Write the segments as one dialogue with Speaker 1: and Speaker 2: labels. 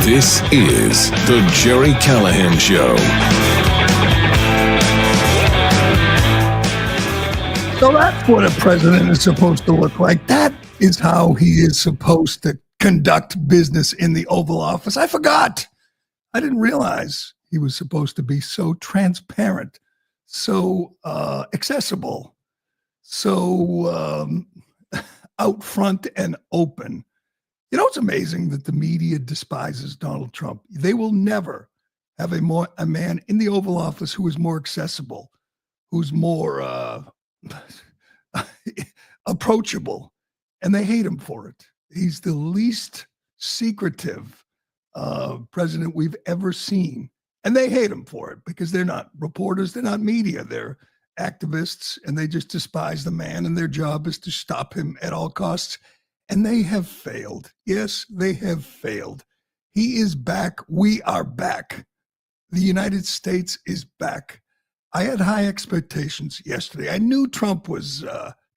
Speaker 1: This is the Gerry Callahan Show.
Speaker 2: So that's what a president is supposed to look like. That is how he is supposed to conduct business in the Oval Office. I forgot. I didn't realize he was supposed to be so transparent, so accessible, so out front and open. You know, it's amazing that the media despises Donald Trump. They will never have a man in the Oval Office who is more accessible, who's more approachable, and they hate him for it. He's the least secretive president we've ever seen, and they hate him for it because they're not reporters, they're not media, they're activists, and they just despise the man, and their job is to stop him at all costs. And they have failed. Yes, they have failed. He is back. We are back. The United States is back. I had high expectations yesterday. I knew Trump was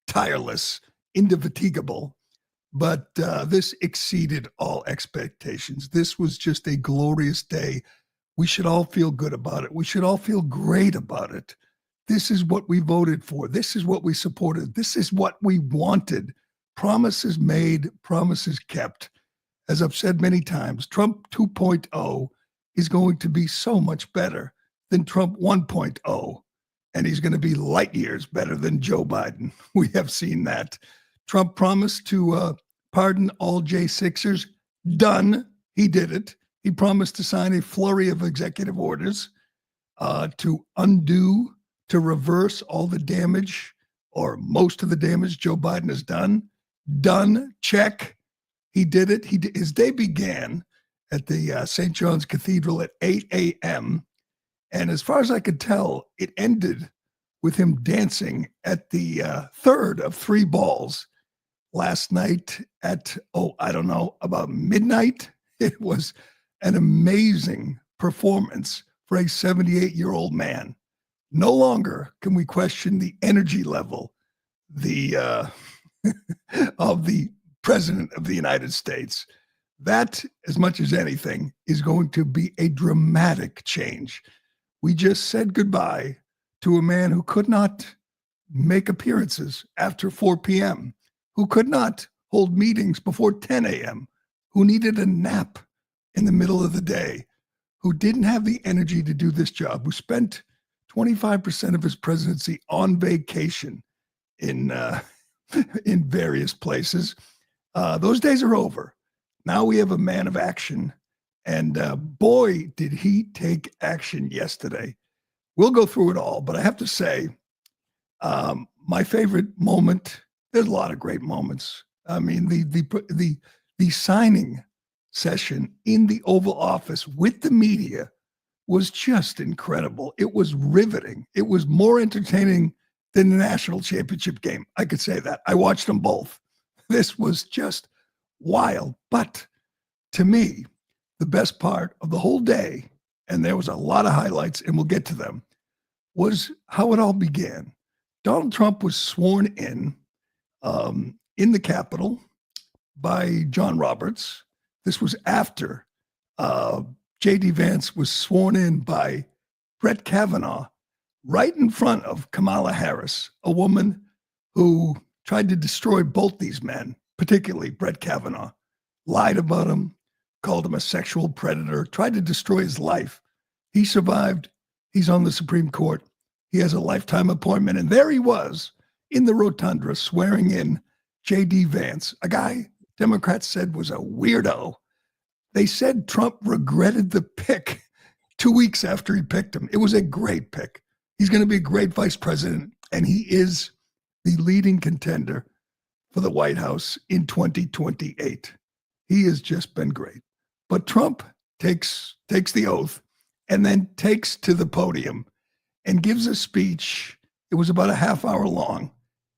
Speaker 2: tireless, indefatigable, but this exceeded all expectations. This was just a glorious day. We should all feel good about it. We should all feel great about it. This is what we voted for. This is what we supported. This is what we wanted. Promises made, promises kept. As I've said many times, Trump 2.0 is going to be so much better than Trump 1.0, and he's going to be light years better than Joe Biden. We have seen that. Trump promised to pardon all J6ers. Done. He did it. He promised to sign a flurry of executive orders to undo, to reverse all the damage or most of the damage Joe Biden has done. Done. Check. He did it. His day began at the St. John's Cathedral at 8 a.m. And as far as I could tell, it ended with him dancing at the third of three balls last night at, I don't know, about midnight. It was an amazing performance for a 78-year-old man. No longer can we question the energy level, of the president of the United States. That, as much as anything, is going to be a dramatic change. We just said goodbye to a man who could not make appearances after 4 p.m., who could not hold meetings before 10 a.m., who needed a nap in the middle of the day, who didn't have the energy to do this job, who spent 25% of his presidency on vacation in various places. Those days are over. Now we have a man of action. And boy, did he take action yesterday. We'll go through it all, but I have to say, my favorite moment, there's a lot of great moments. I mean, the signing session in the Oval Office with the media was just incredible. It was riveting. It was more entertaining than the national championship game. I could say that. I watched them both. This was just wild. But to me, the best part of the whole day, and there was a lot of highlights, and we'll get to them, was how it all began. Donald Trump was sworn in the Capitol by John Roberts. This was after J.D. Vance was sworn in by Brett Kavanaugh, right in front of Kamala Harris, a woman who tried to destroy both these men, particularly Brett Kavanaugh, lied about him, called him a sexual predator, tried to destroy his life. He survived. He's on the Supreme Court. He has a lifetime appointment. And there he was in the rotunda swearing in J.D. Vance, a guy Democrats said was a weirdo. They said Trump regretted the pick 2 weeks after he picked him. It was a great pick. He's going to be a great vice president, and he is the leading contender for the White House in 2028. He has just been great. But Trump takes the oath and then takes to the podium and gives a speech. It was about a half hour long.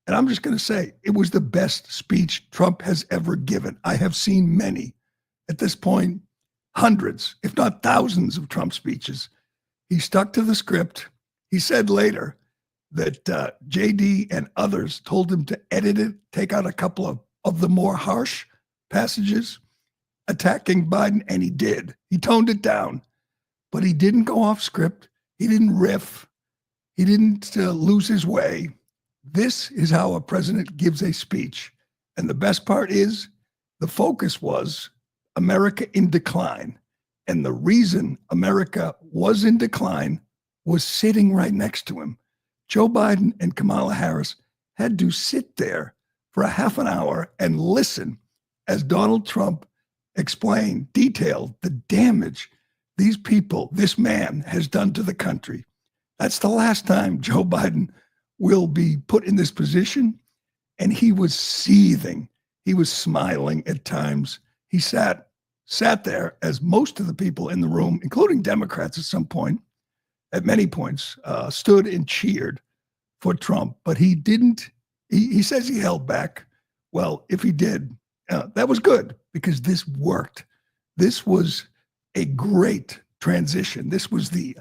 Speaker 2: And I'm just going to say, it was the best speech Trump has ever given. I have seen many. At this point, hundreds, if not thousands of Trump speeches. He stuck to the script. He said later that JD and others told him to edit it, take out a couple of the more harsh passages attacking Biden, and he did. He toned it down, but he didn't go off script. He didn't riff. He didn't lose his way. This is how a president gives a speech. And the best part is the focus was America in decline. And the reason America was in decline was sitting right next to him. Joe Biden and Kamala Harris had to sit there for a half an hour and listen as Donald Trump explained, detailed the damage these people, this man has done to the country. That's the last time Joe Biden will be put in this position. And he was seething. He was smiling at times. He sat there as most of the people in the room, including Democrats at some point, at many points, stood and cheered for Trump. But he didn't, he says he held back. Well, if he did, that was good because this worked. This was a great transition. This was the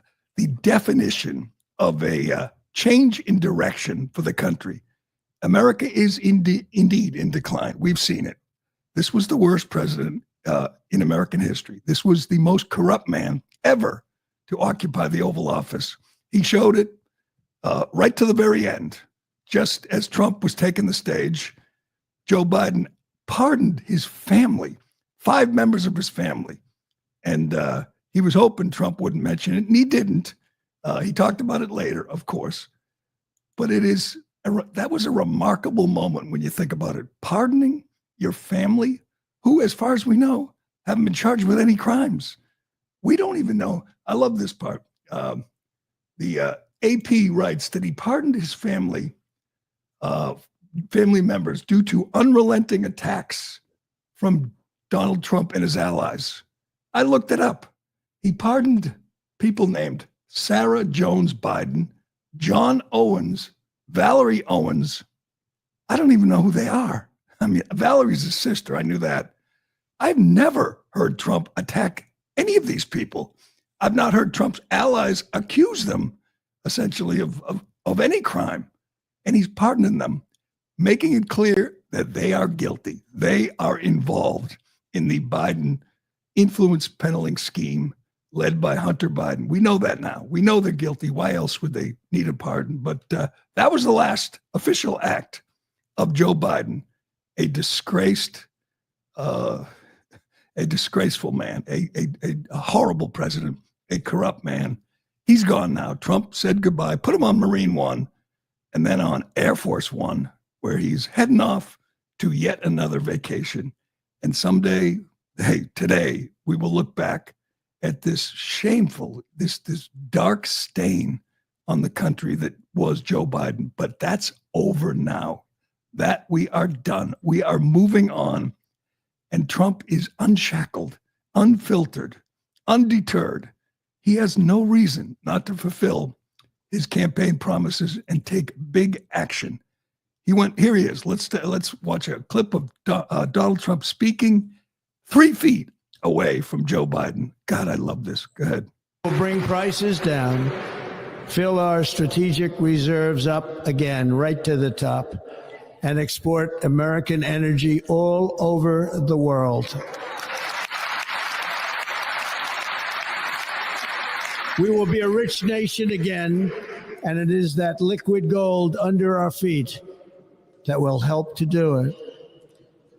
Speaker 2: definition of a change in direction for the country. America is indeed in decline. We've seen it. This was the worst president in American history. This was the most corrupt man ever to occupy the Oval Office. He showed it right to the very end. Just as Trump was taking the stage, Joe Biden pardoned his family, 5 members of his family. And he was hoping Trump wouldn't mention it, and he didn't. He talked about it later, of course. But that was a remarkable moment when you think about it. Pardoning your family, who, as far as we know, haven't been charged with any crimes. We don't even know. I love this part. The AP writes that he pardoned his family members due to unrelenting attacks from Donald Trump and his allies. I looked it up. He pardoned people named Sarah Jones Biden, John Owens, Valerie Owens. I don't even know who they are. I mean, Valerie's his sister. I knew that. I've never heard Trump attack any of these people. I've not heard Trump's allies accuse them, essentially, of any crime. And he's pardoning them, making it clear that they are guilty. They are involved in the Biden influence peddling scheme led by Hunter Biden. We know that now. We know they're guilty. Why else would they need a pardon? But that was the last official act of Joe Biden, a disgraceful man, a horrible president, a corrupt man. He's gone now. Trump said goodbye, put him on Marine One, and then on Air Force One, where he's heading off to yet another vacation. And someday, today, we will look back at this shameful, this dark stain on the country that was Joe Biden. But that's over now. That we are done. We are moving on. And Trump is unshackled, unfiltered, undeterred. He has no reason not to fulfill his campaign promises and take big action. Here he is. Let's watch a clip of Donald Trump speaking 3 feet away from Joe Biden. God, I love this. Go ahead.
Speaker 3: We'll bring prices down, fill our strategic reserves up again, right to the top, and export American energy all over the world. We will be a rich nation again, and it is that liquid gold under our feet that will help to do it.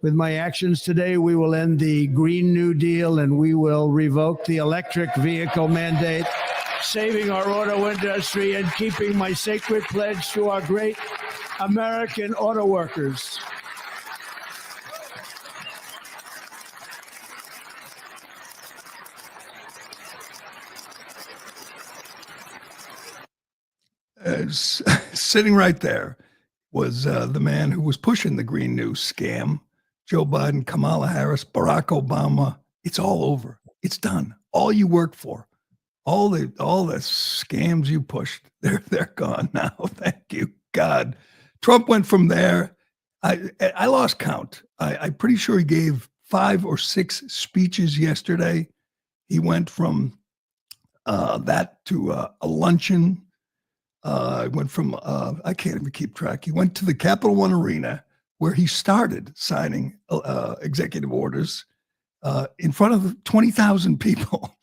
Speaker 3: With my actions today, we will end the Green New Deal and we will revoke the electric vehicle mandate, saving our auto industry and keeping my sacred pledge to our great American auto workers.
Speaker 2: Sitting right there was the man who was pushing the Green New scam. Joe Biden, Kamala Harris, Barack Obama. It's all over. It's done. All you worked for, all the scams you pushed, they're gone now. Thank you, God. Trump went from there. I lost count. I'm pretty sure he gave 5 or 6 speeches yesterday. He went from that to a luncheon Went from, I can't even keep track. He went to the Capital One Arena where he started signing executive orders in front of 20,000 people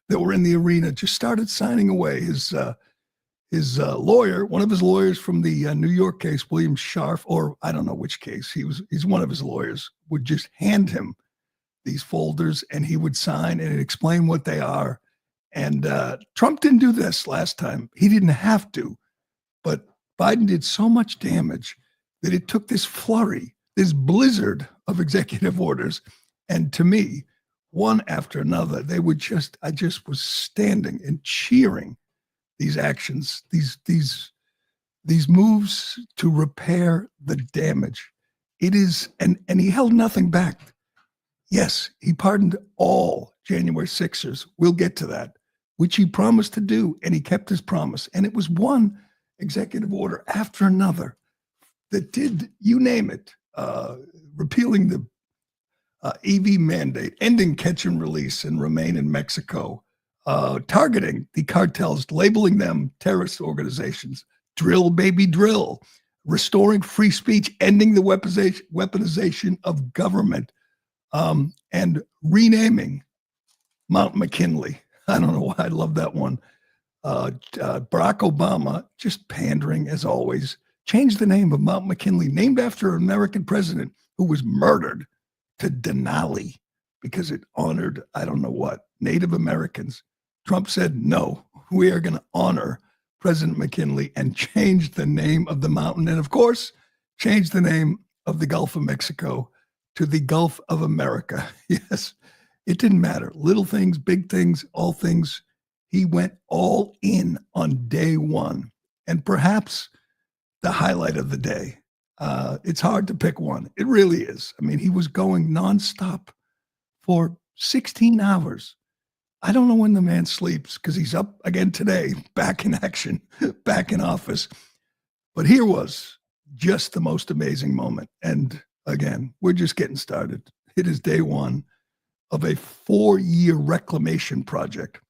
Speaker 2: that were in the arena, just started signing away. His lawyer, one of his lawyers from the New York case, William Scharf, or I don't know which case, he's one of his lawyers, would just hand him these folders and he would sign and explain what they are. And Trump didn't do this last time. He didn't have to, but Biden did so much damage that it took this flurry, this blizzard of executive orders. And to me, one after another, I just was standing and cheering these actions, these moves to repair the damage. It is, and he held nothing back. Yes, he pardoned all January 6ers. We'll get to that, which he promised to do, and he kept his promise. And it was one executive order after another that did, you name it, repealing the EV mandate, ending catch and release and remain in Mexico, targeting the cartels, labeling them terrorist organizations, drill, baby, drill, restoring free speech, ending the weaponization of government, and renaming Mount McKinley. I don't know why I love that one. Barack Obama, just pandering as always, changed the name of Mount McKinley, named after an American president who was murdered, to Denali because it honored, I don't know what, Native Americans. Trump said, no, we are going to honor President McKinley, and changed the name of the mountain. And of course, changed the name of the Gulf of Mexico to the Gulf of America. Yes, it didn't matter. Little things, big things, all things. He went all in on day one. And perhaps the highlight of the day. It's hard to pick one. It really is. I mean, he was going nonstop for 16 hours. I don't know when the man sleeps because he's up again today, back in action, back in office. But here was just the most amazing moment. And again, we're just getting started. It is day one of a 4-year reclamation project.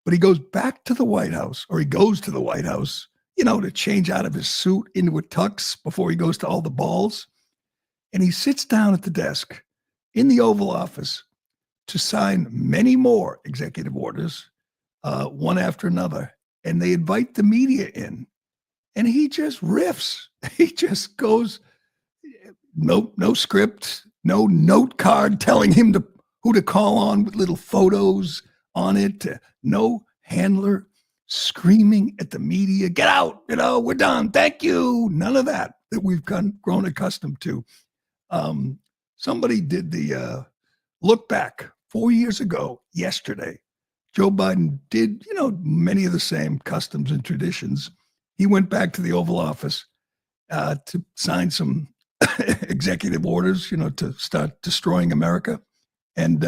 Speaker 2: But he goes back to the White House, or he goes to the White House, to change out of his suit into a tux before he goes to all the balls. And he sits down at the desk in the Oval Office to sign many more executive orders, one after another. And they invite the media in. And he just riffs. He just goes, no script, no note card telling him who to call on with little photos on it. No handler screaming at the media, get out, we're done, thank you. None of that we've grown accustomed to. Somebody did the look back 4 years ago yesterday. Joe Biden did, many of the same customs and traditions. He went back to the Oval Office to sign some executive orders, to start destroying America. And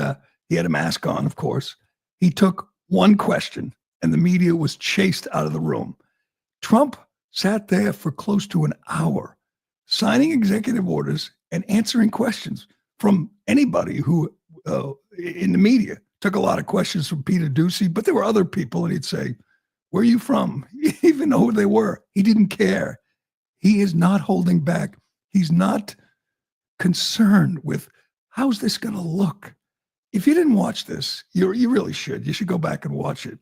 Speaker 2: he had a mask on, of course. He took one question, and the media was chased out of the room. Trump sat there for close to an hour, signing executive orders and answering questions from anybody who, in the media, took a lot of questions from Peter Doocy, but there were other people, and he'd say, where are you from? You didn't even know who they were. He didn't care. He is not holding back. He's not concerned with how's this going to look. If you didn't watch this, you really should. You should go back and watch it.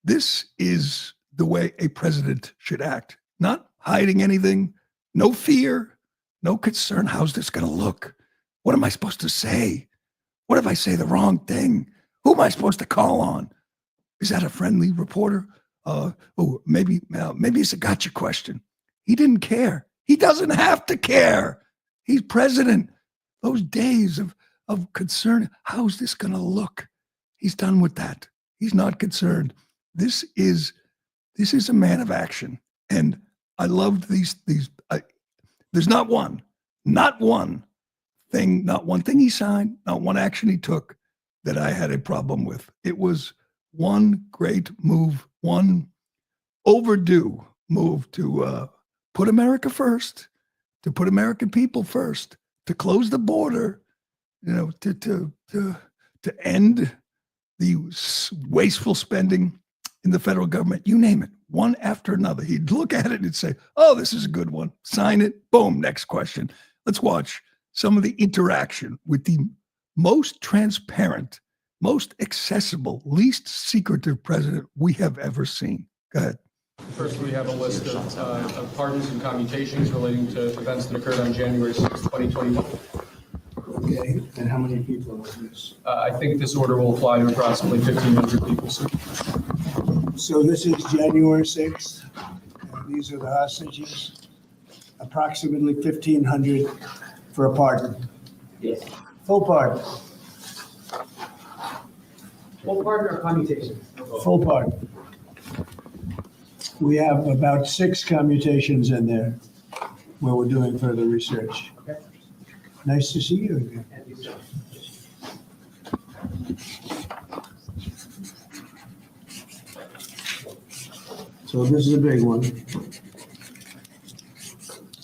Speaker 2: This is the way a president should act. Not hiding anything, no fear, no concern. How's this going to look? What am I supposed to say? What if I say the wrong thing? Who am I supposed to call on? Is that a friendly reporter? Maybe it's a gotcha question. He didn't care. He doesn't have to care. He's president. Those days of concern, how's this going to look? He's done with that. He's not concerned. This is a man of action. And I loved these. There's not one thing he signed, not one action he took that I had a problem with. It was one great move, one overdue move to put America first, to put American people first, to close the border, to end the wasteful spending in the federal government, you name it, one after another. He'd look at it and say, oh, this is a good one. Sign it. Boom. Next question. Let's watch some of the interaction with the most transparent, most accessible, least secretive president we have ever seen. Go ahead.
Speaker 4: First, we have a list of pardons and commutations relating to events that occurred on January 6, 2021.
Speaker 3: Okay, and how many people is this?
Speaker 4: I think this order will apply to approximately 1,500 people, sir.
Speaker 3: So this is January 6th. These are the hostages. Approximately 1,500 for a pardon.
Speaker 5: Yes.
Speaker 3: Full pardon.
Speaker 5: Full pardon or commutation?
Speaker 3: Full pardon. We have about 6 commutations in there where we're doing further research.
Speaker 5: Okay.
Speaker 3: Nice to see you again.
Speaker 5: Thank you, sir.
Speaker 3: So this is a big one.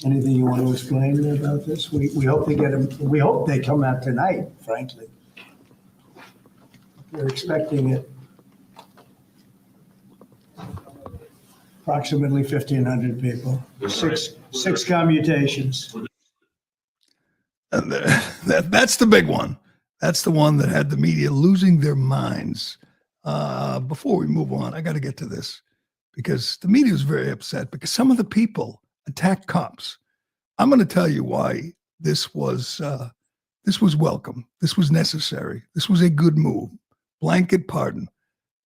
Speaker 3: Anything you want to explain about this? We hope they get them, we hope they come out tonight, frankly. We're expecting it. Approximately 1,500 people, six commutations.
Speaker 2: And that's the big one. That's the one that had the media losing their minds. Before we move on, I got to get to this because the media is very upset because some of the people attacked cops. I'm going to tell you why this was welcome. This was necessary. This was a good move. Blanket pardon,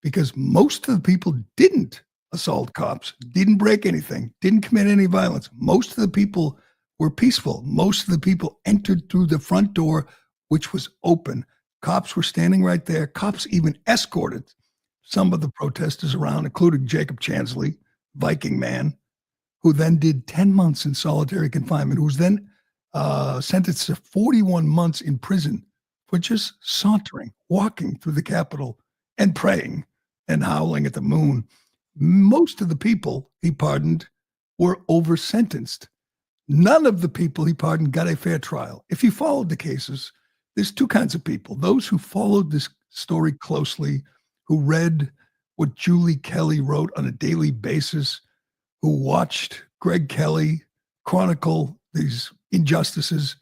Speaker 2: because most of the people didn't assault cops, didn't break anything, didn't commit any violence. Most of the people were peaceful. Most of the people entered through the front door, which was open. Cops were standing right there. Cops even escorted some of the protesters around, including Jacob Chansley, Viking man, who then did 10 months in solitary confinement, who was then sentenced to 41 months in prison for just sauntering, walking through the Capitol and praying and howling at the moon. Most of the people he pardoned were over-sentenced. None of the people he pardoned got a fair trial. If you followed the cases, there's 2 kinds of people. Those who followed this story closely, who read what Julie Kelly wrote on a daily basis, who watched Greg Kelly chronicle these injustices,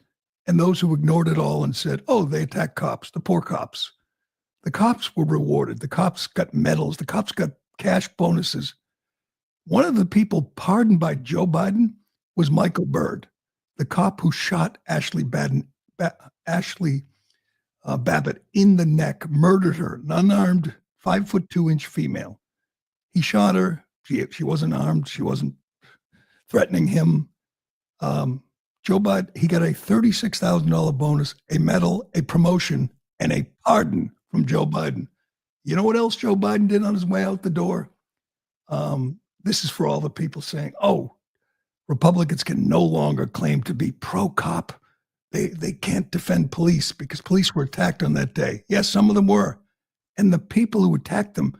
Speaker 2: and those who ignored it all and said, oh, they attacked cops, the poor cops. The cops were rewarded. The cops got medals. The cops got cash bonuses. One of the people pardoned by Joe Biden was Michael Byrd, the cop who shot Ashley Babbitt in the neck, murdered her, an unarmed 5'2" female. He shot her. She wasn't armed. She wasn't threatening him. Joe Biden, he got a $36,000 bonus, a medal, a promotion, and a pardon from Joe Biden. You know what else Joe Biden did on his way out the door? This is for all the people saying, oh, Republicans can no longer claim to be pro-cop. They can't defend police because police were attacked on that day. Yes, some of them were. And the people who attacked them,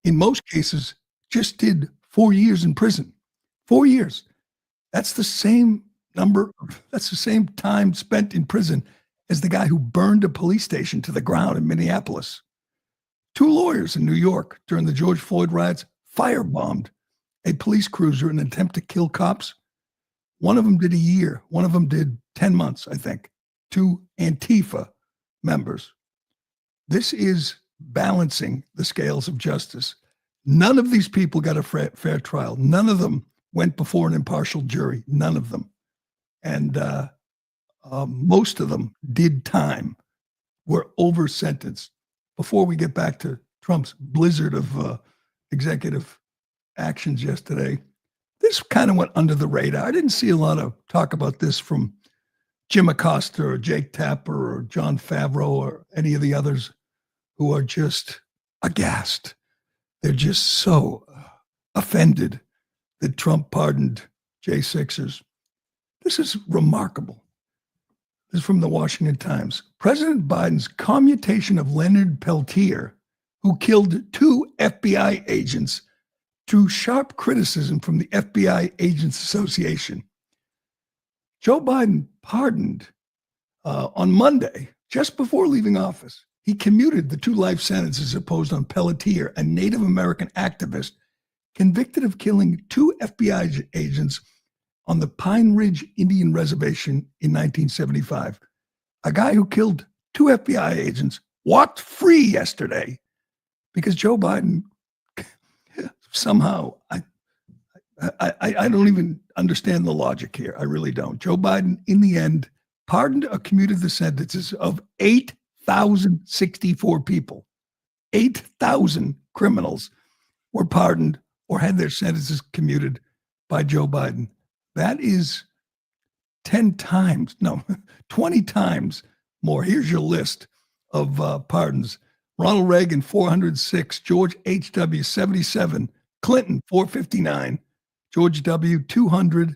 Speaker 2: in most cases, just did 4 years in prison. 4 years. That's the same that's the same time spent in prison as the guy who burned a police station to the ground in Minneapolis. 2 lawyers in New York during the George Floyd riots firebombed a police cruiser in an attempt to kill cops. One of them did a year. One of them did 10 months, I think. 2 Antifa members. This is balancing the scales of justice. None of these people got a fair trial. None of them went before an impartial jury. None of them. And most of them did time, were over-sentenced. Before we get back to Trump's blizzard of executive actions yesterday, this kind of went under the radar. I didn't see a lot of talk about this from Jim Acosta or Jake Tapper or John Favreau or any of the others who are just aghast. They're just so offended that Trump pardoned J6ers. This is remarkable. This is from the Washington Times. President Biden's commutation of Leonard Peltier, who killed 2 FBI agents, drew sharp criticism from the FBI Agents Association. Joe Biden pardoned on Monday, just before leaving office, He commuted the 2 life sentences imposed on Pelletier, a Native American activist convicted of killing 2 FBI agents on the Pine Ridge Indian Reservation in 1975. A guy who killed 2 FBI agents walked free yesterday because Joe Biden somehow, I don't even understand the logic here. I really don't. Joe Biden, in the end, pardoned or commuted the sentences of 8,064 people. 8,000 criminals were pardoned or had their sentences commuted by Joe Biden. That is 20 times more. Here's your list of pardons. Ronald Reagan, 406. George H.W., 77. Clinton, 459. George W., 200.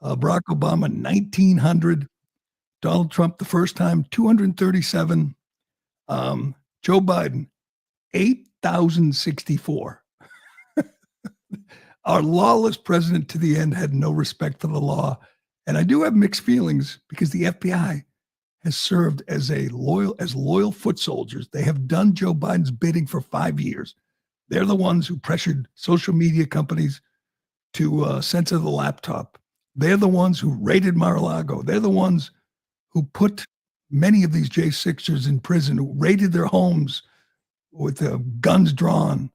Speaker 2: Barack Obama, 1,900. Donald Trump, the first time, 237. Joe Biden, 8,064. Our lawless president to the end had no respect for the law. And I do have mixed feelings because the FBI has served as loyal foot soldiers. They have done Joe Biden's bidding for 5 years. They're the ones who pressured social media companies to censor the laptop. They're the ones who raided Mar-a-Lago. They're the ones who put many of these J6ers in prison, who raided their homes with guns drawn.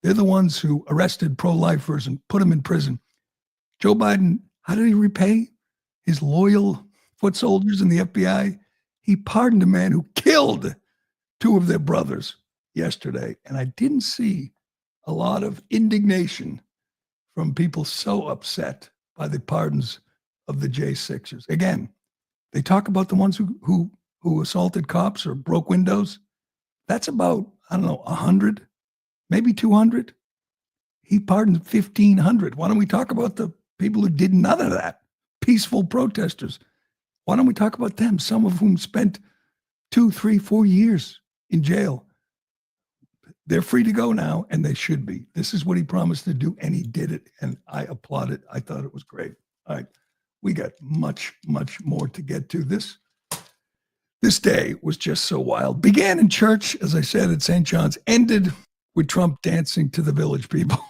Speaker 2: They're the ones who arrested pro-lifers and put them in prison. Joe Biden, how did he repay his loyal foot soldiers in the FBI? He pardoned a man who killed 2 of their brothers yesterday. And I didn't see a lot of indignation from people so upset by the pardons of the J6ers. Again, they talk about the ones who assaulted cops or broke windows. That's about, 100, maybe 200. He pardoned 1,500. Why don't we talk about the people who did none of that? Peaceful protesters. Why don't we talk about them? Some of whom spent 2, 3, 4 years in jail. They're free to go now, and they should be. This is what he promised to do, and he did it, and I applaud it. I thought it was great. All right, we got much, much more to get to. This day was just so wild. Began in church, as I said, at St. John's, ended with Trump dancing to the Village People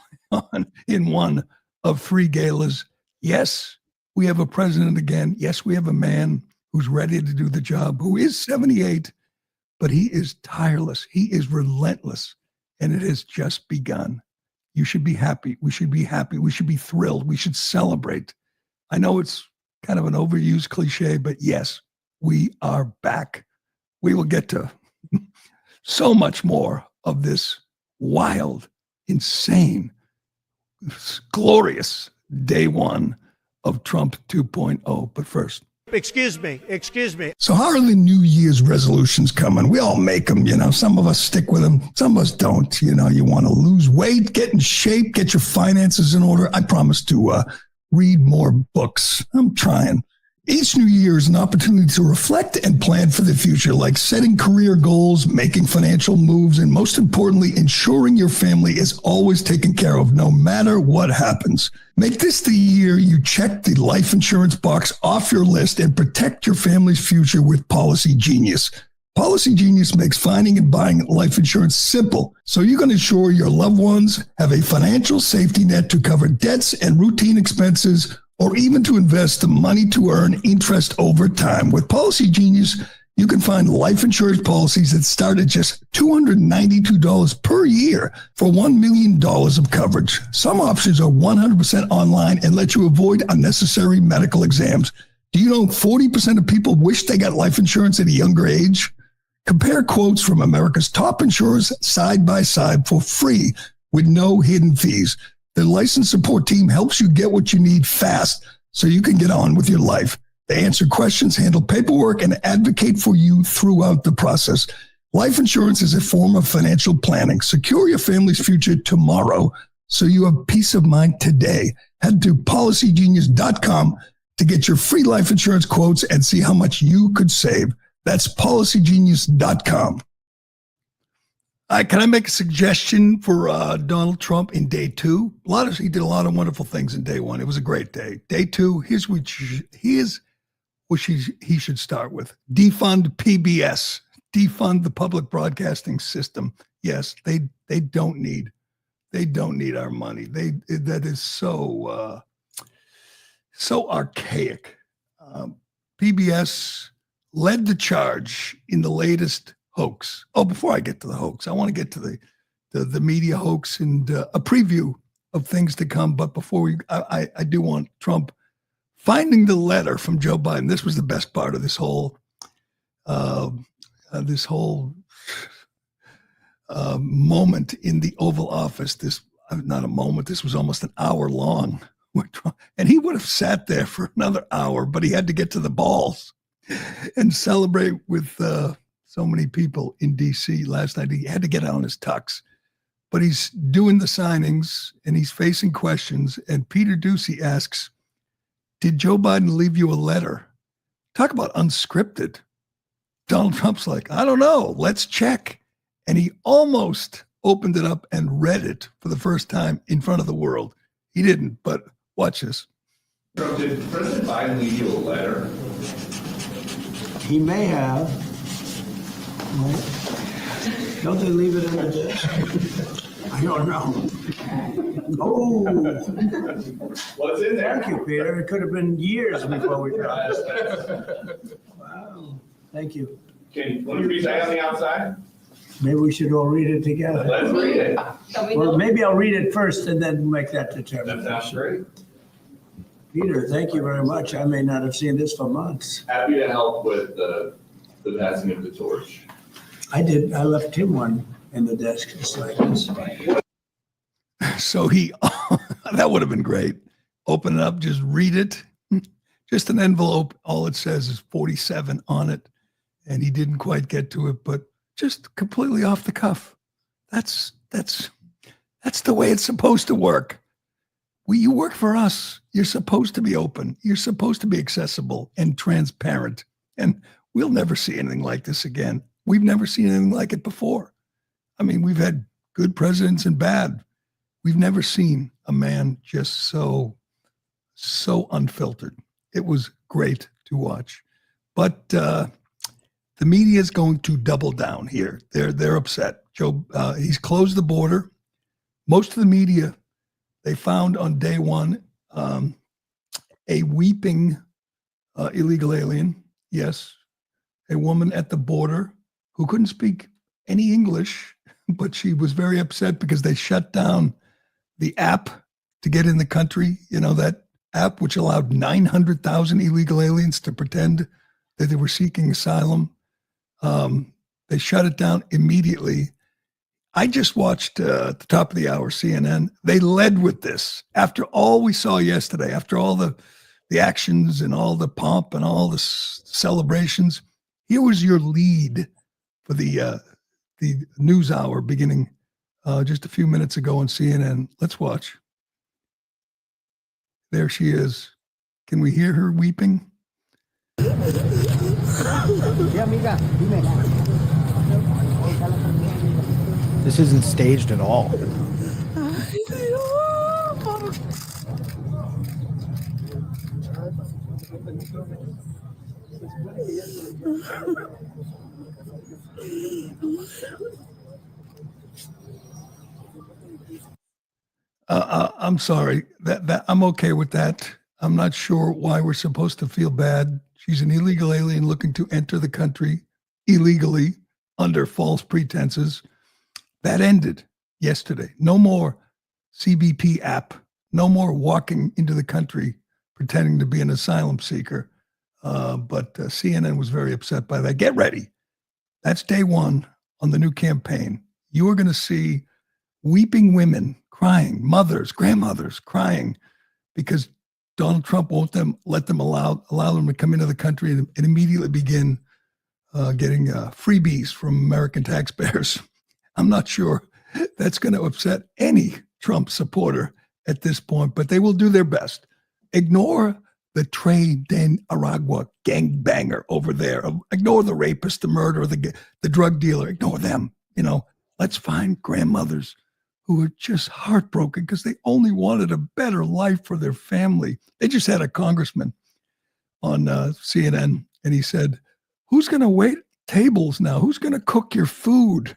Speaker 2: in one of 3 galas. Yes, we have a president again. Yes, we have a man who's ready to do the job, who is 78, but he is tireless. He is relentless, and it has just begun. You should be happy. We should be happy. We should be thrilled. We should celebrate. I know it's kind of an overused cliche, but yes, we are back. We will get to so much more of this wild, insane, glorious day one of Trump 2.0. But first.
Speaker 6: Excuse me.
Speaker 2: So how are the New Year's resolutions coming? We all make them, Some of us stick with them. Some of us don't. You want to lose weight, get in shape, get your finances in order. I promise to read more books. I'm trying. Each new year is an opportunity to reflect and plan for the future, like setting career goals, making financial moves, and most importantly, ensuring your family is always taken care of no matter what happens. Make this the year you check the life insurance box off your list and protect your family's future with Policy Genius. Policy Genius makes finding and buying life insurance simple, so you can ensure your loved ones have a financial safety net to cover debts and routine expenses, or even to invest the money to earn interest over time. With Policy Genius, you can find life insurance policies that start at just $292 per year for $1 million of coverage. Some options are 100% online and let you avoid unnecessary medical exams. Do you know 40% of people wish they got life insurance at a younger age? Compare quotes from America's top insurers side by side for free with no hidden fees. The licensed support team helps you get what you need fast so you can get on with your life. They answer questions, handle paperwork, and advocate for you throughout the process. Life insurance is a form of financial planning. Secure your family's future tomorrow so you have peace of mind today. Head to policygenius.com to get your free life insurance quotes and see how much you could save. That's policygenius.com. Can I make a suggestion for Donald Trump in day 2? He did a lot of wonderful things in day 1. It was a great day. Day 2, here's what he should start with. Defund PBS. defund the public broadcasting system. Yes, they don't need our money. That is so archaic. PBS led the charge in the latest hoax. Oh, before I get to the hoax, I want to get to the media hoax and a preview of things to come. But before I do want Trump finding the letter from Joe Biden. This was the best part of this whole moment in the Oval Office. This not a moment. This was almost an hour long. And he would have sat there for another hour, but he had to get to the balls and celebrate with so many people in D.C. last night. He had to get on his tux. But he's doing the signings, and he's facing questions. And Peter Doocy asks, did Joe Biden leave you a letter? Talk about unscripted. Donald Trump's like, I don't know. Let's check. And he almost opened it up and read it for the first time in front of the world. He didn't, but watch this.
Speaker 6: So did President Biden leave you a letter?
Speaker 3: He may have. Right. Don't they leave it in the dish? I don't know. Oh,
Speaker 6: What's in there?
Speaker 3: thank you, Peter. It could have been years before we got it. Wow. Thank you.
Speaker 6: Can you read that on the outside?
Speaker 3: Maybe we should all read it together.
Speaker 6: Let's read it.
Speaker 3: Well, maybe I'll read it first and then make that
Speaker 6: That
Speaker 3: determination.
Speaker 6: sounds great.
Speaker 3: Peter, thank you very much. I may not have seen this for months.
Speaker 6: Happy to help with the passing of the torch.
Speaker 3: I did. I left him one in the desk just like this.
Speaker 2: So that would have been great. Open it up, just read it. Just an envelope. All it says is 47 on it. And he didn't quite get to it, but just completely off the cuff. That's the way it's supposed to work. You work for us. You're supposed to be open. You're supposed to be accessible and transparent. And we'll never see anything like this again. We've never seen anything like it before. I mean, we've had good presidents and bad. We've never seen a man just so unfiltered. It was great to watch. But the media is going to double down here. They're upset. Joe, he's closed the border. Most of the media, they found on day one a weeping illegal alien. Yes, a woman at the border who couldn't speak any English, but she was very upset because they shut down the app to get in the country. You know, that app which allowed 900,000 illegal aliens to pretend that they were seeking asylum. They shut it down immediately. I just watched at the top of the hour, CNN. They led with this. After all we saw yesterday, after all the actions and all the pomp and all the celebrations, here was your lead for the news hour beginning just a few minutes ago on CNN. Let's watch. There she is. Can we hear her weeping?
Speaker 7: This isn't staged at all.
Speaker 2: I'm sorry. That I'm okay with that. I'm not sure why we're supposed to feel bad. She's an illegal alien looking to enter the country illegally under false pretenses. That ended yesterday. No more CBP app. No more walking into the country pretending to be an asylum seeker. But CNN was very upset by that. Get ready. That's day one on the new campaign. You are going to see weeping women crying, mothers, grandmothers crying because Donald Trump won't allow them to come into the country and immediately begin getting freebies from American taxpayers. I'm not sure that's going to upset any Trump supporter at this point, but they will do their best. Ignore the Trey de Aragua gangbanger over there. Ignore the rapist, the murderer, the drug dealer. Ignore them. You know, let's find grandmothers who are just heartbroken because they only wanted a better life for their family. They just had a congressman on CNN, and he said, who's going to wait tables now. Who's going to cook your food?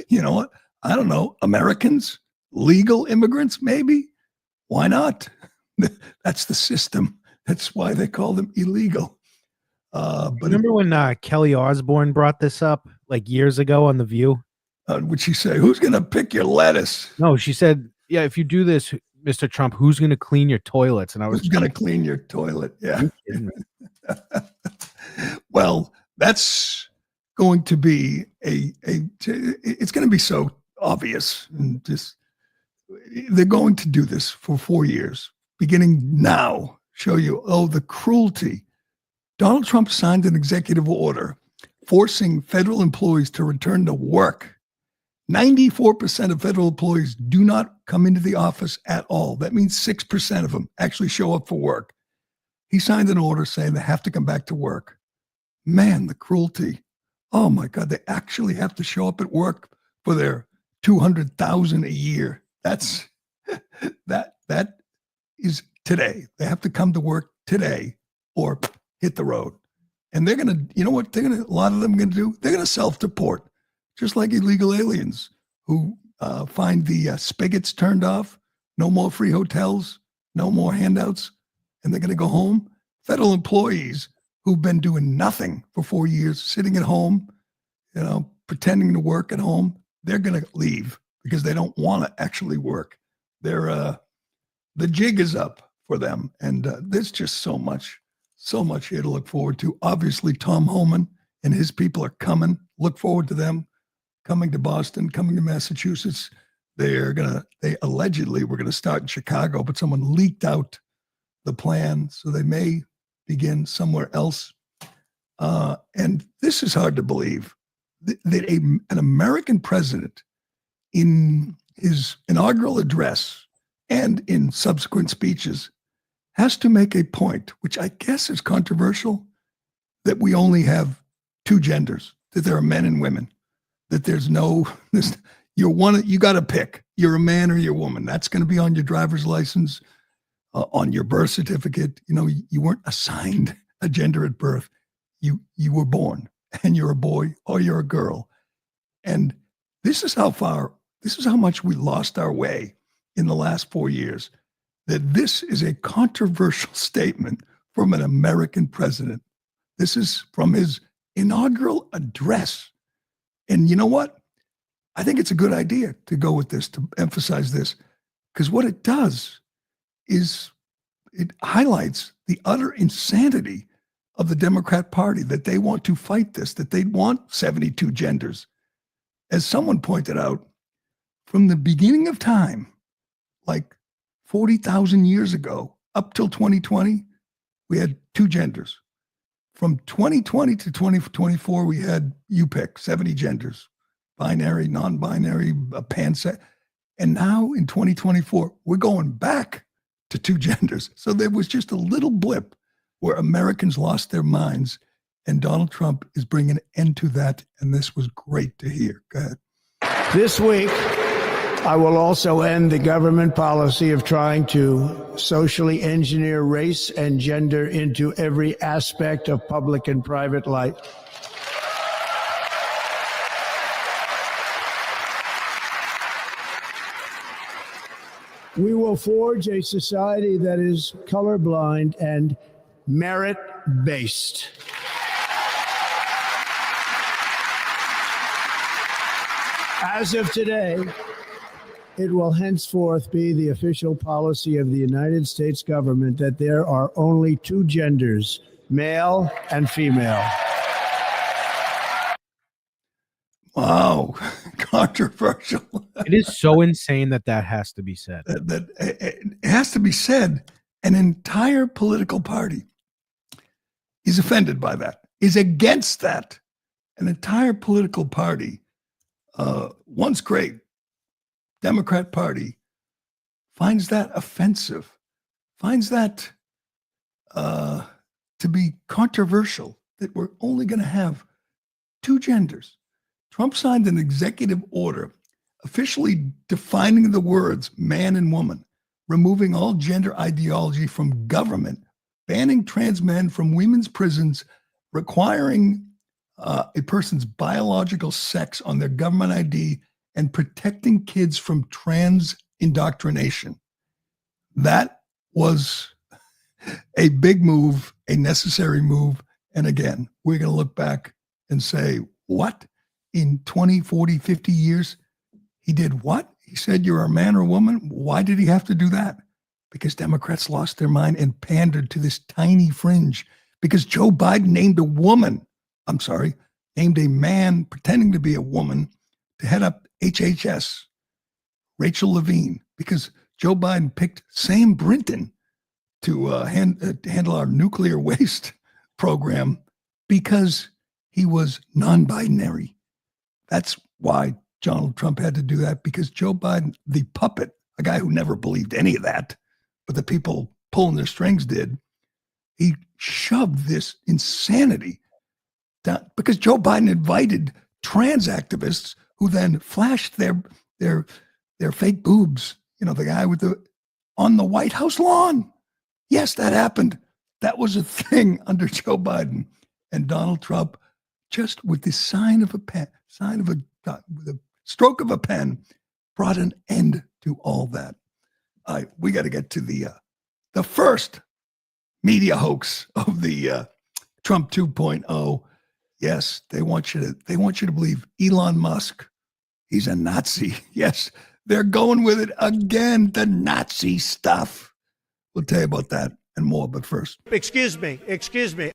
Speaker 2: You know what? I don't know. Americans, legal immigrants, maybe. Why not? That's the system. That's why they call them illegal. But
Speaker 7: remember when Kelly Osbourne brought this up like years ago on The View?
Speaker 2: Would she say, who's going to pick your lettuce?
Speaker 7: No, she said, yeah, if you do this, Mr. Trump, who's going to clean your toilets? And I was
Speaker 2: Who's going to clean your toilet? Yeah. Well, that's going to be it's going to be so obvious, and just they're going to do this for 4 years, beginning now. Show you, the cruelty. Donald Trump signed an executive order forcing federal employees to return to work. 94% of federal employees do not come into the office at all. That means 6% of them actually show up for work. He signed an order saying they have to come back to work. Man, the cruelty. Oh my God, they actually have to show up at work for their $200,000 a year. That is today. They have to come to work today or hit the road. And they're going to, you know what a lot of them are going to do? They're going to self-deport, just like illegal aliens who find the spigots turned off, no more free hotels, no more handouts, and they're going to go home. Federal employees who've been doing nothing for 4 years, sitting at home, pretending to work at home, they're going to leave because they don't want to actually work. The jig is up for them. And there's just so much here to look forward to. Obviously, Tom Homan and his people are coming. Look forward to them coming to Boston, coming to Massachusetts. They allegedly were going to start in Chicago, but someone leaked out the plan, so they may begin somewhere else. And this is hard to believe, that an American president, in his inaugural address and in subsequent speeches, has to make a point, which I guess is controversial, that we only have two genders, that there are men and women, that you got to pick. You're a man or you're a woman. That's going to be on your driver's license, on your birth certificate. You weren't assigned a gender at birth. You were born, and you're a boy or you're a girl. And this is how much we lost our way in the last 4 years, that this is a controversial statement from an American president. This is from his inaugural address. And you know what? I think it's a good idea to go with this, to emphasize this, because what it does is it highlights the utter insanity of the Democrat Party, that they want to fight this, that they want 72 genders. As someone pointed out, from the beginning of time, like 40,000 years ago, up till 2020, we had two genders. From 2020 to 2024, we had, you pick, 70 genders, binary, non-binary, pansex. And now in 2024, we're going back to two genders. So there was just a little blip where Americans lost their minds, and Donald Trump is bringing an end to that. And this was great to hear. Go ahead.
Speaker 3: This week, I will also end the government policy of trying to socially engineer race and gender into every aspect of public and private life. We will forge a society that is colorblind and merit-based. As of today, it will henceforth be the official policy of the United States government that there are only two genders, male and female.
Speaker 2: Wow, controversial.
Speaker 7: It is so insane that has to be said.
Speaker 2: That it has to be said. An entire political party is offended by that, is against that. An entire political party, once great Democrat Party, finds that offensive, finds that to be controversial, that we're only going to have two genders. Trump signed an executive order officially defining the words man and woman, removing all gender ideology from government, banning trans men from women's prisons, requiring a person's biological sex on their government ID and protecting kids from trans indoctrination. That was a big move, a necessary move. And again, we're going to look back and say, what? In 20, 40, 50 years, he did what? He said you're a man or a woman. Why did he have to do that? Because Democrats lost their mind and pandered to this tiny fringe. Because Joe Biden named a man pretending to be a woman to head up HHS, Rachel Levine, because Joe Biden picked Sam Brinton to handle our nuclear waste program because he was non-binary. That's why Donald Trump had to do that, because Joe Biden, the puppet, a guy who never believed any of that, but the people pulling their strings did, he shoved this insanity down because Joe Biden invited trans activists who then flashed their fake boobs, the guy on the White House lawn. Yes, that happened. That was a thing under Joe Biden. And Donald Trump, just with the with a stroke of a pen, brought an end to all that. We got to get to the first media hoax of the Trump 2.0. Yes, they want you to believe Elon Musk, he's a Nazi. Yes, they're going with it again, the Nazi stuff. We'll tell you about that and more, but first.
Speaker 8: Excuse me.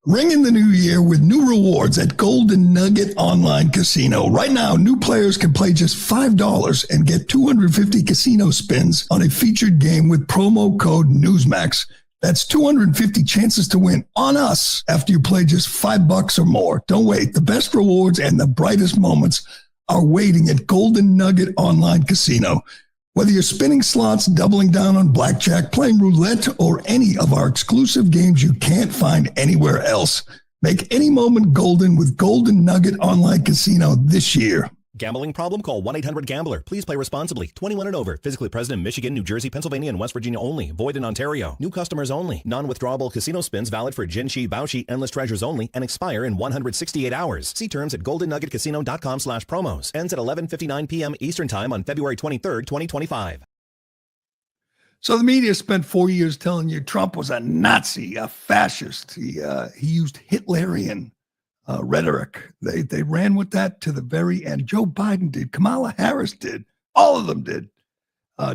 Speaker 2: Ring in the new year with new rewards at Golden Nugget Online Casino. Right now, new players can play just $5 and get 250 casino spins on a featured game with promo code Newsmax. That's 250 chances to win on us after you play just $5 or more. Don't wait. The best rewards and the brightest moments are waiting at Golden Nugget Online Casino. Whether you're spinning slots, doubling down on blackjack, playing roulette, or any of our exclusive games you can't find anywhere else, make any moment golden with Golden Nugget Online Casino this year.
Speaker 9: Gambling problem? Call 1-800-GAMBLER. Please play responsibly. 21 and over. Physically present in Michigan, New Jersey, Pennsylvania, and West Virginia only. Void in Ontario. New customers only. Non-withdrawable casino spins valid for Jinshi, Baoshi, Endless Treasures only and expire in 168 hours. See terms at goldennuggetcasino.com/promos. Ends at 11:59 p.m. Eastern Time on February 23rd, 2025.
Speaker 2: So the media spent 4 years telling you Trump was a Nazi, a fascist. He used Hitlerian rhetoric. They ran with that to the very end. Joe Biden did. Kamala Harris did. All of them did.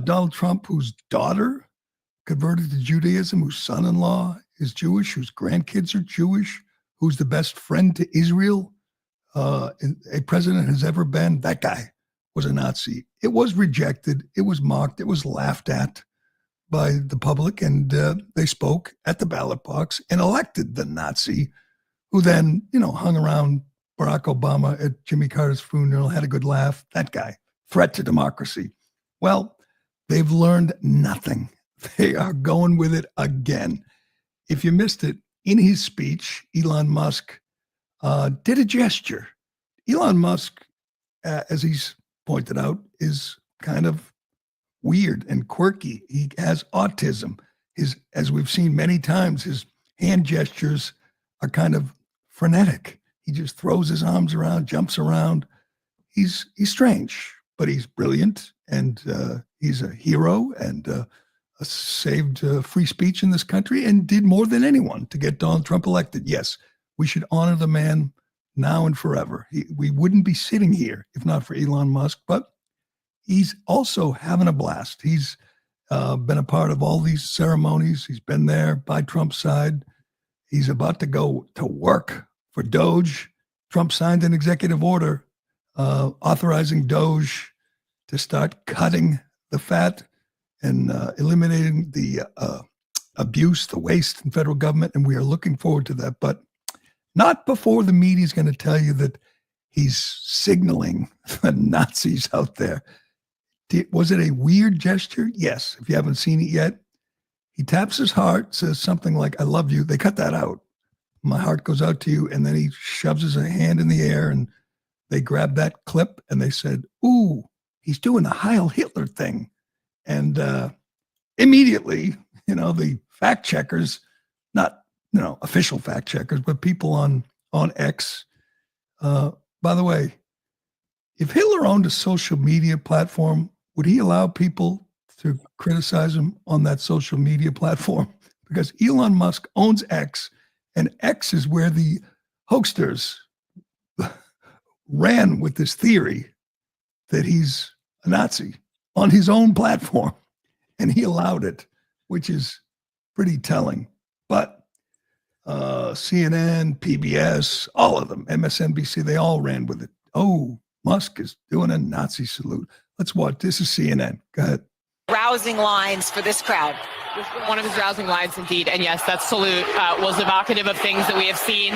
Speaker 2: Donald Trump, whose daughter converted to Judaism, whose son-in-law is Jewish, whose grandkids are Jewish, who's the best friend to Israel a president has ever been, that guy was a Nazi. It was rejected. It was mocked. It was laughed at by the public, and they spoke at the ballot box and elected the Nazi, who then, hung around Barack Obama at Jimmy Carter's funeral, had a good laugh. That guy, threat to democracy. Well, they've learned nothing. They are going with it again. If you missed it, in his speech, Elon Musk did a gesture. Elon Musk, as he's pointed out, is kind of weird and quirky. He has autism. As we've seen many times, his hand gestures are kind of frenetic. He just throws his arms around, jumps around. He's strange, but he's brilliant, and he's a hero, and saved free speech in this country, and did more than anyone to get Donald Trump elected. Yes, we should honor the man now and forever. We wouldn't be sitting here if not for Elon Musk, but he's also having a blast. He's been a part of all these ceremonies. He's been there by Trump's side. He's about to go to work for Doge. Trump signed an executive order authorizing Doge to start cutting the fat and eliminating the abuse, the waste in federal government. And we are looking forward to that, but not before the media is going to tell you that he's signaling the Nazis out there. Was it a weird gesture? Yes. If you haven't seen it yet, he taps his heart, says something like, "I love you." They cut that out. "My heart goes out to you." And then he shoves his hand in the air, and they grabbed that clip and they said, "Ooh, he's doing the Heil Hitler thing." And immediately, the fact checkers, not, official fact checkers, but people on X By the way, if Hitler owned a social media platform, would he allow people to criticize him on that social media platform? Because Elon Musk owns X, and X is where the hoaxsters ran with this theory that he's a Nazi on his own platform, and he allowed it, which is pretty telling. But CNN, PBS, all of them, MSNBC, they all ran with it. Oh, Musk is doing a Nazi salute. Let's watch. This is CNN. Go ahead.
Speaker 8: Rousing lines for this crowd.
Speaker 10: One of his rousing lines, indeed. And yes, that salute was evocative of things that we have seen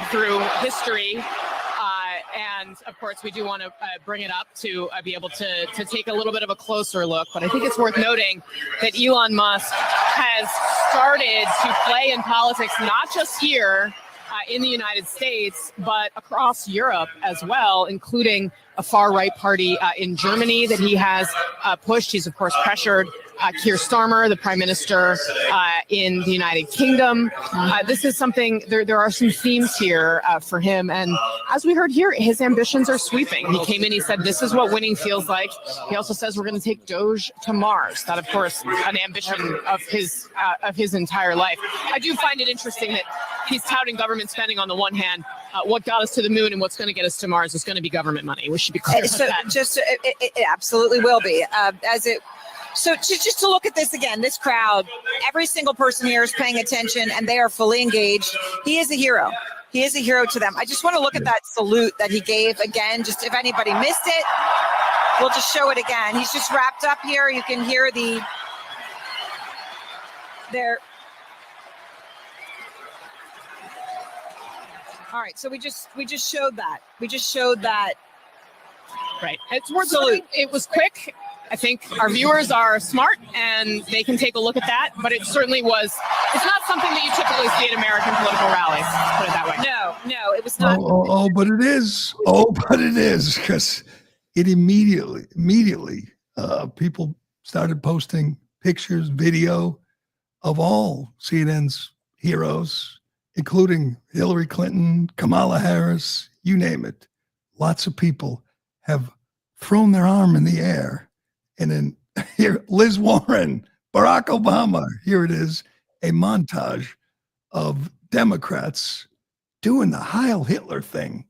Speaker 10: through history. And of course, we do want to bring it up to be able to take a little bit of a closer look. But I think it's worth noting that Elon Musk has started to play in politics, not just here in the United States, but across Europe as well, including a far-right party in Germany that he has pushed. He's, of course, pressured Keir Starmer, the prime minister in the United Kingdom. This is something, there are some themes here for him. And as we heard here, his ambitions are sweeping. He came in, he said, this is what winning feels like. He also says we're going to take Doge to Mars. That, of course, an ambition of his entire life. I do find it interesting that he's touting government spending on the one hand. What got us to the moon and what's going to get us to Mars is going to be government money. We should be clear about that.
Speaker 8: It absolutely will be. So just to look at this again, this crowd, every single person here is paying attention and they are fully engaged. He is a hero. He is a hero to them. I just want to look at that salute that he gave again. Just if anybody missed it, we'll just show it again. He's just wrapped up here. You can hear there. All right, so we just showed that. We just showed that.
Speaker 10: Right. It's worth salute. It was quick. I think our viewers are smart and they can take a look at that, but it certainly was, it's not something that you typically see at American political rallies, put it that way.
Speaker 8: No, it was not.
Speaker 2: But it is. But it is, because it immediately, people started posting pictures, video of all CNN's heroes, including Hillary Clinton, Kamala Harris, you name it. Lots of people have thrown their arm in the air. And then here, Liz Warren, Barack Obama, here it is, a montage of Democrats doing the Heil Hitler thing.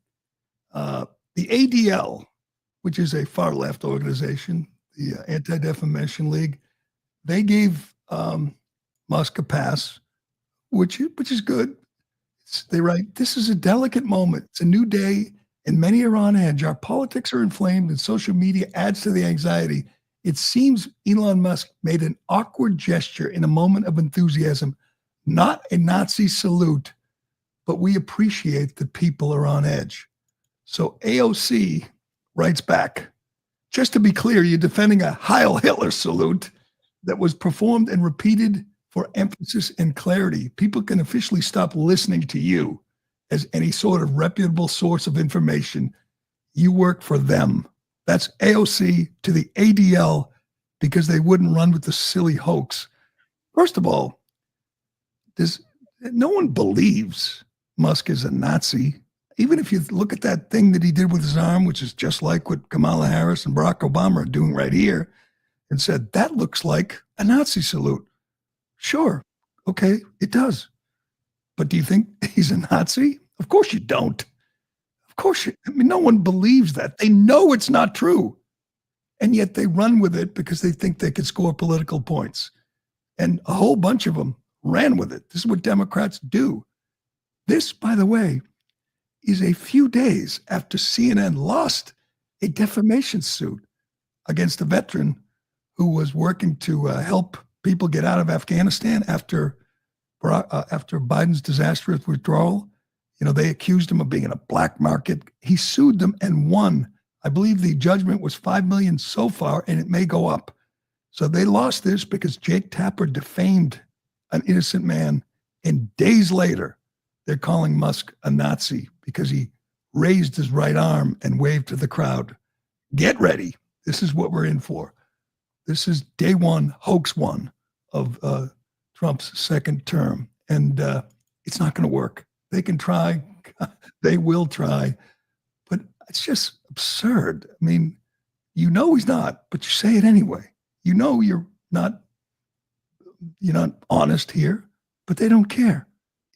Speaker 2: The ADL, which is a far left organization, the Anti-Defamation League, they gave Musk a pass, which is good. They write, this is a delicate moment. It's a new day and many are on edge. Our politics are inflamed and social media adds to the anxiety. It seems Elon Musk made an awkward gesture in a moment of enthusiasm, not a Nazi salute, but we appreciate that people are on edge. So AOC writes back, just to be clear, you're defending a Heil Hitler salute that was performed and repeated for emphasis and clarity. People can officially stop listening to you as any sort of reputable source of information. You work for them. That's AOC to the ADL because they wouldn't run with the silly hoax. First of all, no one believes Musk is a Nazi. Even if you look at that thing that he did with his arm, which is just like what Kamala Harris and Barack Obama are doing right here, and said, that looks like a Nazi salute. Sure. Okay, it does. But do you think he's a Nazi? Of course you don't. Of course, no one believes that. They know it's not true. And yet they run with it because they think they could score political points. And a whole bunch of them ran with it. This is what Democrats do. This, by the way, is a few days after CNN lost a defamation suit against a veteran who was working to help people get out of Afghanistan after Biden's disastrous withdrawal. You know, they accused him of being in a black market. He sued them and won. I believe the judgment was $5 million so far, and it may go up. So they lost this because Jake Tapper defamed an innocent man. And days later, they're calling Musk a Nazi because he raised his right arm and waved to the crowd. Get ready. This is what we're in for. This is day one, hoax one of Trump's second term. And it's not going to work. They can try. They will try. It's just absurd. I mean, you know he's not, but you say it anyway. You know you're not honest here, but they don't care.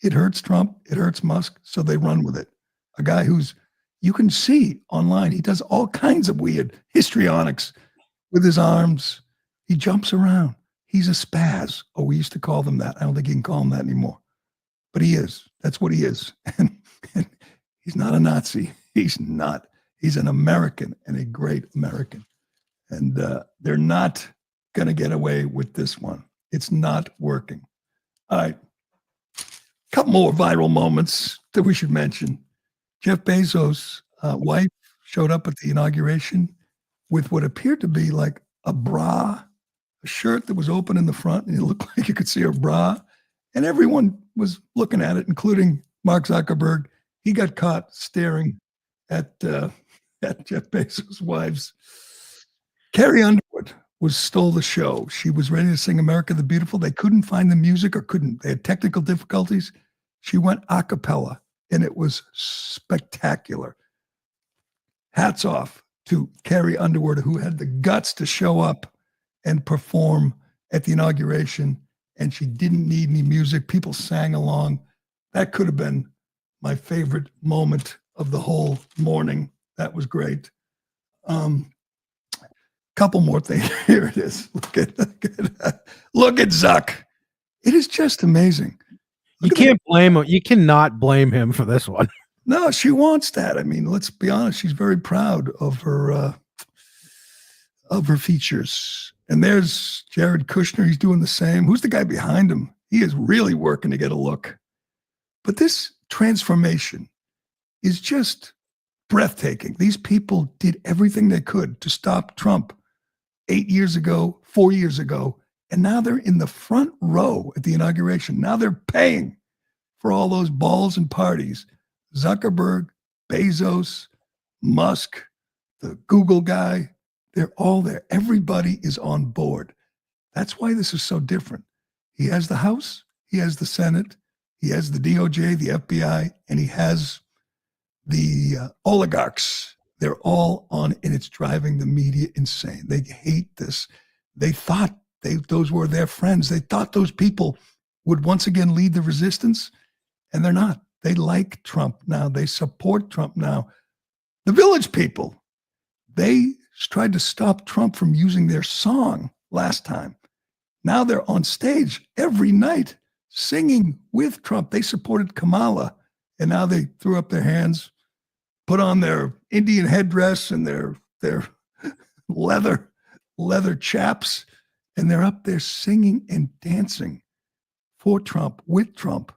Speaker 2: It hurts Trump, it hurts Musk, so they run with it. A guy who's, you can see online, he does all kinds of weird histrionics with his arms. He jumps around. He's a spaz. Oh, we used to call them that. I don't think you can call him that anymore. But he is. That's what he is. And he's not a Nazi. He's not. He's an American and a great American. And they're not going to get away with this one. It's not working. All right. A couple more viral moments that we should mention. Jeff Bezos' wife showed up at the inauguration with what appeared to be like a bra, a shirt that was open in the front, and it looked like you could see her bra. And everyone was looking at it, including Mark Zuckerberg. He got caught staring at Jeff Bezos' wife's. Carrie Underwood stole the show. She was ready to sing America the Beautiful. They couldn't find the music They had technical difficulties. She went a cappella, and it was spectacular. Hats off to Carrie Underwood, who had the guts to show up and perform at the inauguration, and she didn't need any music. People sang along. That could have been my favorite moment of the whole morning. That was great. Couple more things. Here it is. Look at Zuck. It is just amazing.
Speaker 7: You can't blame him. You cannot blame him for this one.
Speaker 2: No, she wants that. I mean, let's be honest. She's very proud of her features. And there's Jared Kushner. He's doing the same. Who's the guy behind him? He is really working to get a look. But this transformation is just breathtaking. These people did everything they could to stop Trump 8 years ago, 4 years ago, and now they're in the front row at the inauguration. Now they're paying for all those balls and parties. Zuckerberg, Bezos, Musk, the Google guy, they're all there. Everybody is on board. That's why this is so different. He has the House, he has the Senate, he has the DOJ, the FBI, and he has the oligarchs. They're all on, and it's driving the media insane. They hate this. They thought those were their friends. They thought those people would once again lead the resistance, and they're not. They like Trump now. They support Trump now. The Village People, they tried to stop Trump from using their song last time. Now they're on stage every night singing with Trump. They supported Kamala, and now they threw up their hands, put on their Indian headdress and their leather chaps, and they're up there singing and dancing for Trump, with Trump.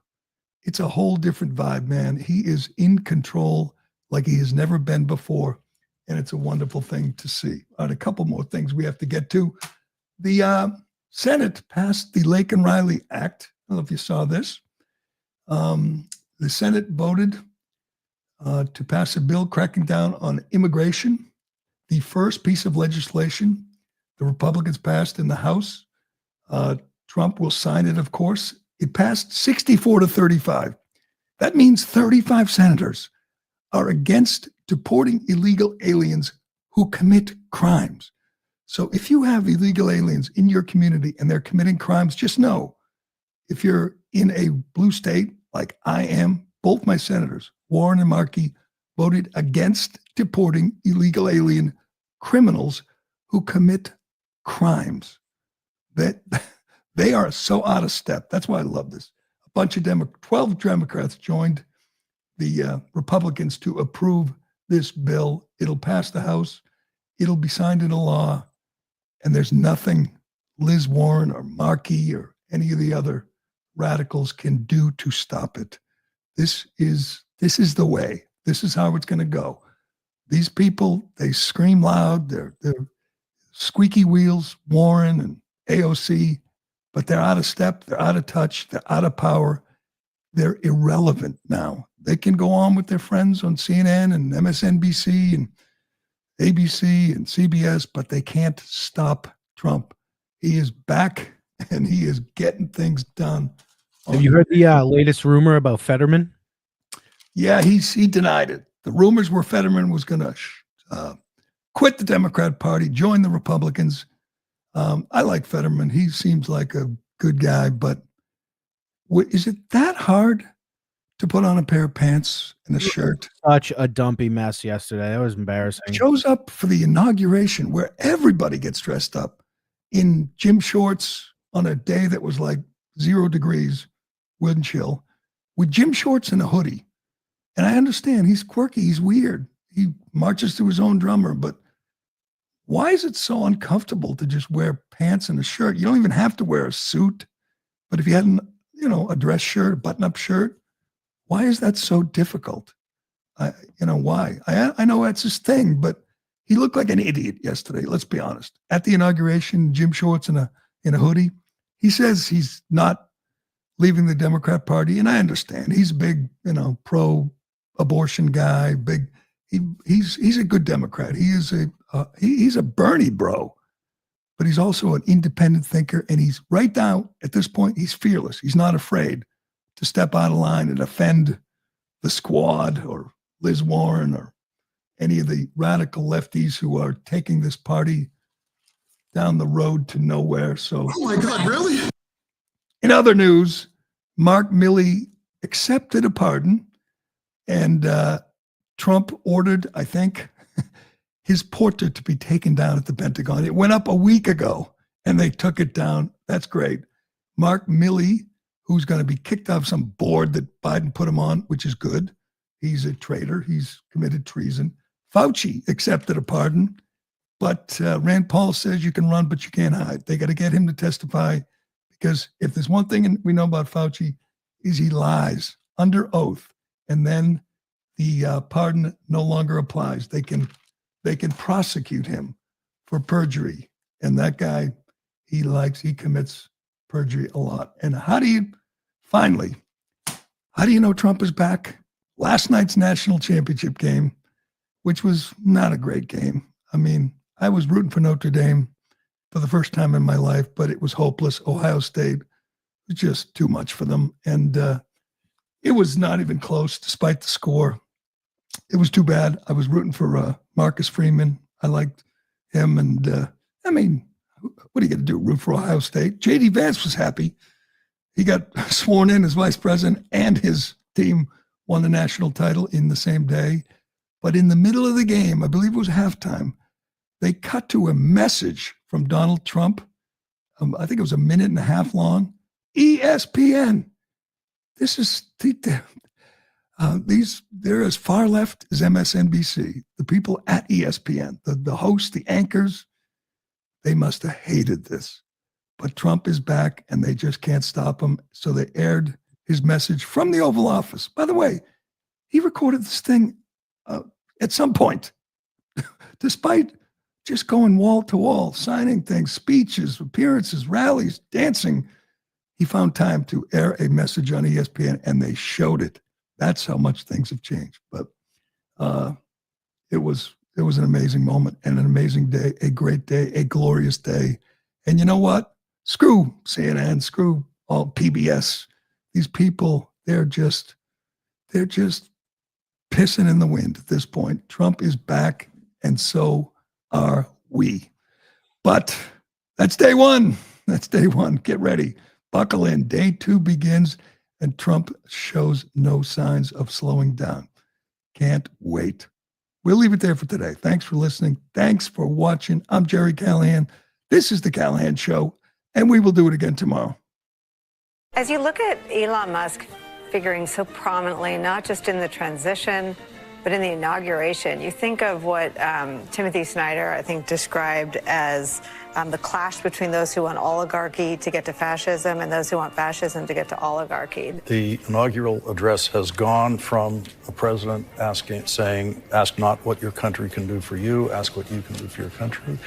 Speaker 2: It's a whole different vibe, man. He is in control like he has never been before, and it's a wonderful thing to see. All right, a couple more things we have to get to. The Senate passed the Lake and Riley Act. I don't know if you saw this. The Senate voted to pass a bill cracking down on immigration, the first piece of legislation the Republicans passed in the House. Trump will sign it, of course. It passed 64-35. That means 35 senators are against deporting illegal aliens who commit crimes. So if you have illegal aliens in your community and they're committing crimes, just know, if you're in a blue state like I am, both my senators, Warren and Markey, voted against deporting illegal alien criminals who commit crimes. That they are so out of step. That's why I love this. A bunch of 12 Democrats joined the Republicans to approve this bill. It'll pass the House. It'll be signed into law. And there's nothing Liz Warren or Markey or any of the other radicals can do to stop it. This is the way. This is how it's going to go. These people, they scream loud. They're squeaky wheels, Warren and AOC, but they're out of step. They're out of touch. They're out of power. They're irrelevant now. They can go on with their friends on CNN and MSNBC and ABC and CBS, but they can't stop Trump. He is back and he is getting things done.
Speaker 7: Have you heard the latest rumor about Fetterman?
Speaker 2: Yeah, he denied it. The rumors were Fetterman was going to quit the Democrat Party, join the Republicans. I like Fetterman. He seems like a good guy, but is it that hard to put on a pair of pants and a shirt?
Speaker 7: Such a dumpy mess yesterday. That was embarrassing.
Speaker 2: Shows up for the inauguration where everybody gets dressed up in gym shorts on a day that was like 0 degrees, wind chill, with gym shorts and a hoodie. And I understand he's quirky, he's weird. He marches to his own drummer, but why is it so uncomfortable to just wear pants and a shirt? You don't even have to wear a suit. But if you had a dress shirt, a button-up shirt, why is that so difficult? Why? I know that's his thing, but he looked like an idiot yesterday. Let's be honest. At the inauguration, gym shorts and a hoodie. He says he's not leaving the Democrat Party, and I understand. He's a big, pro-abortion guy. He's a good Democrat. He is he's a Bernie bro, but he's also an independent thinker, and he's right now at this point he's fearless. He's not afraid to step out of line and offend the Squad or Liz Warren or any of the radical lefties who are taking this party down the road to nowhere. So,
Speaker 11: oh my God, really?
Speaker 2: In other news, Mark Milley accepted a pardon, and Trump ordered, I think, his portrait to be taken down at the Pentagon. It went up a week ago, and they took it down. That's great. Mark Milley, who's going to be kicked off some board that Biden put him on, which is good. He's a traitor. He's committed treason. Fauci accepted a pardon, but Rand Paul says you can run, but you can't hide. They got to get him to testify, because if there's one thing we know about Fauci is he lies under oath, and then the pardon no longer applies. They can prosecute him for perjury, and that guy, he commits perjury a lot. And how do you know Trump is back? Last night's national championship game, which was not a great game. I mean, I was rooting for Notre Dame for the first time in my life, but it was hopeless. Ohio State was just too much for them. And it was not even close despite the score. It was too bad. I was rooting for Marcus Freeman. I liked him. And what are you going to do? Root for Ohio State? J.D. Vance was happy. He got sworn in as vice president, and his team won the national title in the same day. But in the middle of the game, I believe it was halftime, they cut to a message from Donald Trump. I think it was a minute and a half long. ESPN. This is they're as far left as MSNBC. The people at ESPN, the hosts, the anchors, they must have hated this. But Trump is back, and they just can't stop him. So they aired his message from the Oval Office. By the way, he recorded this thing at some point, despite just going wall to wall, signing things, speeches, appearances, rallies, dancing. He found time to air a message on ESPN, and they showed it. That's how much things have changed. But it was an amazing moment and an amazing day, a great day, a glorious day. And you know what? Screw CNN, screw all PBS. These people, they're just pissing in the wind at this point. Trump is back, and so are we. But that's day one. That's day one. Get ready. Buckle in. Day two begins, and Trump shows no signs of slowing down. Can't wait. We'll leave it there for today. Thanks for listening. Thanks for watching. I'm Gerry Callahan. This is The Callahan Show, and we will do it again tomorrow.
Speaker 12: As you look at Elon Musk figuring so prominently, not just in the transition, but in the inauguration, you think of what Timothy Snyder, I think, described as the clash between those who want oligarchy to get to fascism and those who want fascism to get to oligarchy.
Speaker 13: The inaugural address has gone from a president saying, ask not what your country can do for you, ask what you can do for your country,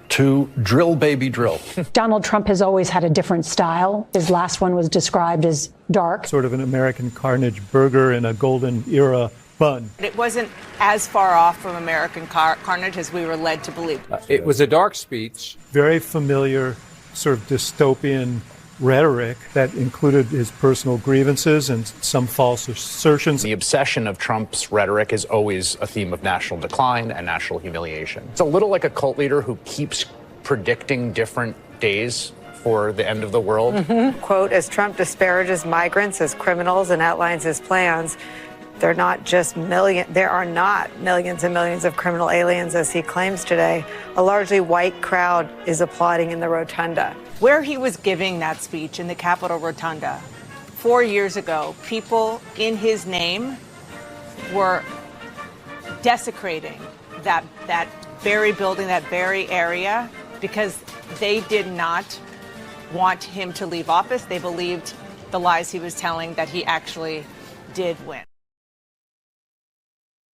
Speaker 13: to drill, baby, drill.
Speaker 14: Donald Trump has always had a different style. His last one was described as dark.
Speaker 15: Sort of an American carnage burger in a golden era bun.
Speaker 16: It wasn't as far off from American carnage as we were led to believe.
Speaker 17: It was a dark speech.
Speaker 15: Very familiar, sort of dystopian rhetoric that included his personal grievances and some false assertions.
Speaker 11: The obsession of Trump's rhetoric is always a theme of national decline and national humiliation. It's a little like a cult leader who keeps predicting different days for the end of the world.
Speaker 12: Quote, as Trump disparages migrants as criminals and outlines his plans, there are not millions and millions of criminal aliens, as he claims today. A largely white crowd is applauding in the rotunda.
Speaker 16: Where he was giving that speech in the Capitol Rotunda 4 years ago, people in his name were desecrating that very building, that very area, because they did not want him to leave office. They believed the lies he was telling, that he actually did win.